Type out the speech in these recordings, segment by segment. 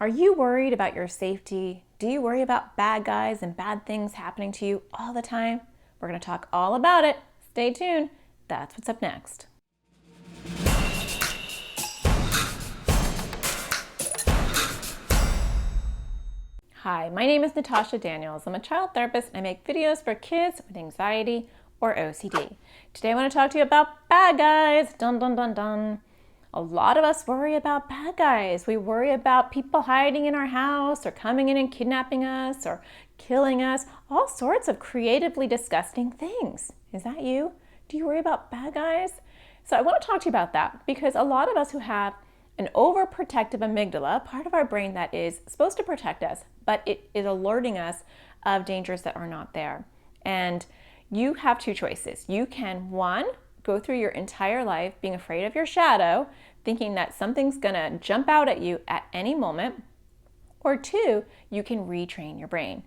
Are you worried about your safety? Do you worry about bad guys and bad things happening to you all the time? We're going to talk all about it. Stay tuned. That's what's up next. Hi, my name is Natasha Daniels. I'm a child therapist and I make videos for kids with anxiety or OCD. Today I want to talk to you about bad guys. Dun dun dun dun. A lot of us worry about bad guys. We worry about people hiding in our house or coming in and kidnapping us or killing us. All sorts of creatively disgusting things. Is that you? Do you worry about bad guys? So I want to talk to you about that because a lot of us who have an overprotective amygdala, part of our brain that is supposed to protect us, but it is alerting us of dangers that are not there. And you have two choices. You can, one, go through your entire life being afraid of your shadow, thinking that something's gonna jump out at you at any moment, or two, you can retrain your brain.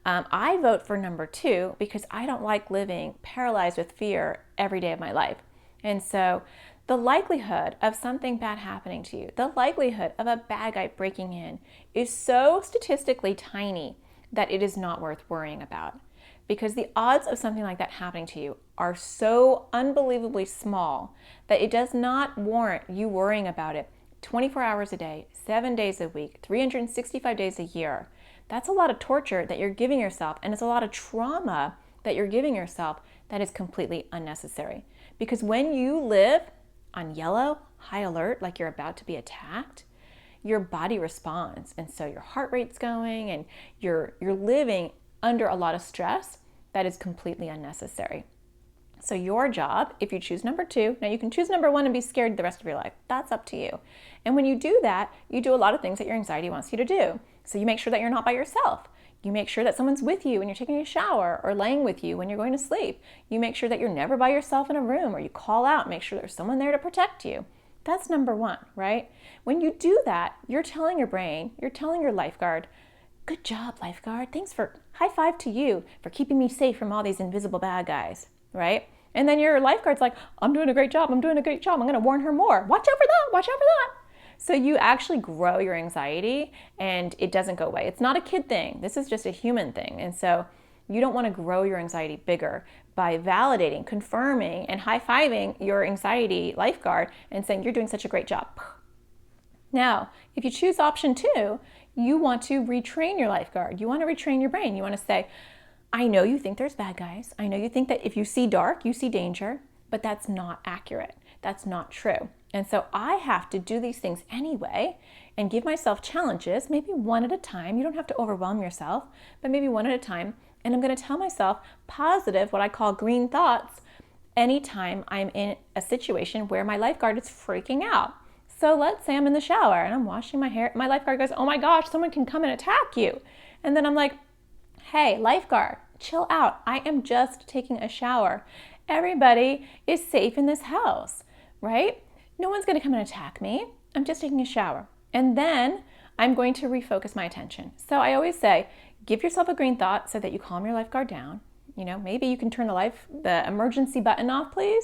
I vote for number two because I don't like living paralyzed with fear every day of my life. And so the likelihood of something bad happening to you, the likelihood of a bad guy breaking in is so statistically tiny that it is not worth worrying about. Because the odds of something like that happening to you are so unbelievably small that it does not warrant you worrying about it 24 hours a day, 7 days a week, 365 days a year. That's a lot of torture that you're giving yourself, and it's a lot of trauma that you're giving yourself that is completely unnecessary. Because when you live on yellow, high alert, like you're about to be attacked, your body responds. And so your heart rate's going and you're living under a lot of stress that is completely unnecessary. So your job, if you choose number two, now you can choose number one and be scared the rest of your life. That's up to you. And when you do that, you do a lot of things that your anxiety wants you to do. So you make sure that you're not by yourself. You make sure that someone's with you when you're taking a shower or laying with you when you're going to sleep. You make sure that you're never by yourself in a room, or you call out, make sure there's someone there to protect you. That's number one, right? When you do that, you're telling your brain, you're telling your lifeguard, good job, lifeguard. Thanks for, high five to you for keeping me safe from all these invisible bad guys, right? And then your lifeguard's like, I'm doing a great job. I'm going to warn her more. Watch out for that. Watch out for that. So you actually grow your anxiety and it doesn't go away. It's not a kid thing. This is just a human thing. And so you don't want to grow your anxiety bigger by validating, confirming, and high-fiving your anxiety lifeguard and saying, you're doing such a great job. Now, if you choose option two, you want to retrain your lifeguard. You want to retrain your brain. You want to say, I know you think there's bad guys. I know you think that if you see dark, you see danger, but that's not accurate. That's not true. And so I have to do these things anyway and give myself challenges, maybe one at a time. You don't have to overwhelm yourself, but maybe one at a time. And I'm going to tell myself positive, what I call green thoughts, anytime I'm in a situation where my lifeguard is freaking out. So let's say I'm in the shower and I'm washing my hair. My lifeguard goes, oh my gosh, someone can come and attack you. And then I'm like, hey, lifeguard, chill out. I am just taking a shower. Everybody is safe in this house, right? No one's going to come and attack me. I'm just taking a shower. And then I'm going to refocus my attention. So I always say, give yourself a green thought so that you calm your lifeguard down. You know, maybe you can turn the emergency button off, please.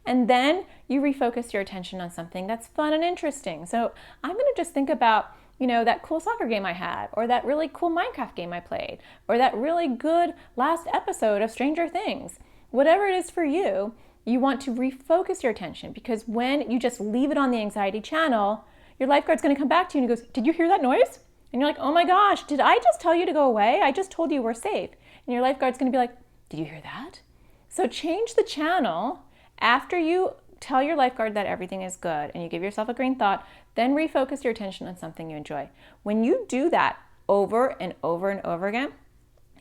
And then you refocus your attention on something that's fun and interesting. So I'm going to just think about, that cool soccer game I had, or that really cool Minecraft game I played, or that really good last episode of Stranger Things. Whatever it is for you, you want to refocus your attention, because when you just leave it on the anxiety channel, your lifeguard's going to come back to you and he goes, did you hear that noise? And you're like, oh my gosh, did I just tell you to go away? I just told you we're safe. And your lifeguard's going to be like, did you hear that? So change the channel after you tell your lifeguard that everything is good and you give yourself a green thought, then refocus your attention on something you enjoy. When you do that over and over and over again,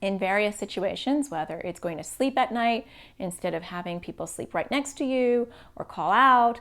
in various situations, whether it's going to sleep at night instead of having people sleep right next to you, or call out,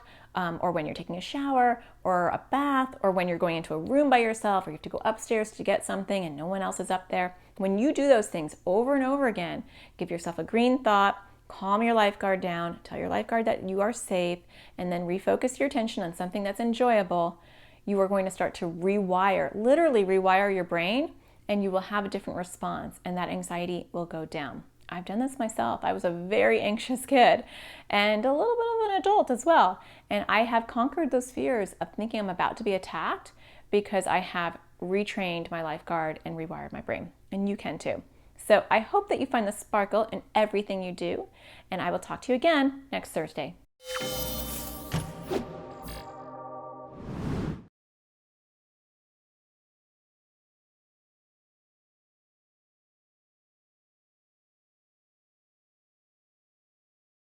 or when you're taking a shower or a bath, or when you're going into a room by yourself, or you have to go upstairs to get something and no one else is up there. When you do those things over and over again, give yourself a green thought, calm your lifeguard down, tell your lifeguard that you are safe, and then refocus your attention on something that's enjoyable, you are going to start to literally rewire your brain, and you will have a different response, and that anxiety will go down. I've done this myself. I was a very anxious kid and a little bit of an adult as well. And I have conquered those fears of thinking I'm about to be attacked because I have retrained my lifeguard and rewired my brain. And you can too. So I hope that you find the sparkle in everything you do, and I will talk to you again next Thursday.